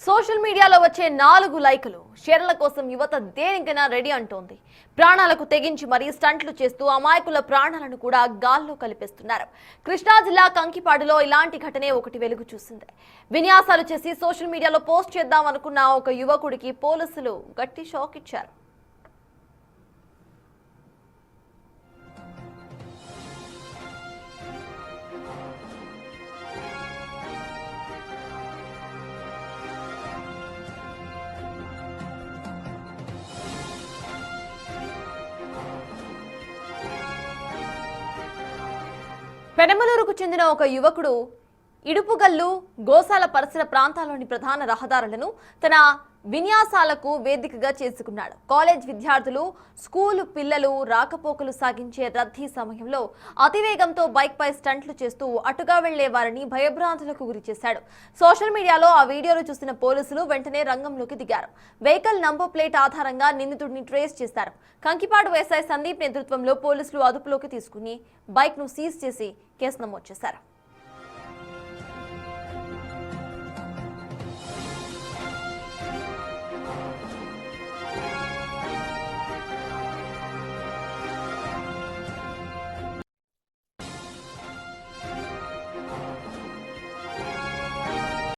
Social మీడియాలో వచ్చే 4 లైకులు షేర్ల కోసం యువత దేనికైనా రెడీ అంటోంది. ప్రాణాలకు తెగించి మరీ స్టంట్లు చేస్తూ అమాయకుల ప్రాణాలను కూడా గాల్లో కలిపేస్తున్నారు. కృష్ణా జిల్లా కంకిపాడులో ఇలాంటి ఘటనే ఒకటి వెలుగు చూసింది. విన్యాసాలు చేసి సోషల్ మీడియాలో పోస్ట్ చేద్దాం అనుకున్న ఒక యువకుడికి పోలీసులు గట్టి షాక్ ఇచ్చారు. పెనమలూరుకు చెందిన ఒక యువకుడు ఇడుపుగల్లు గోశాల పరిసర ప్రాంతాల్లోని ప్రధాన రహదారులను తన విన్యాసాలకు వేదికగా చేసుకున్నాడు. కాలేజ్ విద్యార్థులు, స్కూలు పిల్లలు రాకపోకలు సాగించే రద్దీ సమయంలో అతివేగంతో బైక్ పై స్టంట్లు చేస్తూ అటుగా వెళ్లే వారిని భయభ్రాంతులకు గురిచేశాడు. సోషల్ మీడియాలో ఆ వీడియోను చూసిన పోలీసులు వెంటనే రంగంలోకి దిగారు. వెహికల్ నంబర్ ప్లేట్ ఆధారంగా నిందితుడిని ట్రేస్ చేశారు. కంకిపాడు ఎస్ఐ సందీప్ నేతృత్వంలో పోలీసులు అదుపులోకి తీసుకుని బైక్ ను సీజ్ చేసి కేసు నమోదు చేశారు.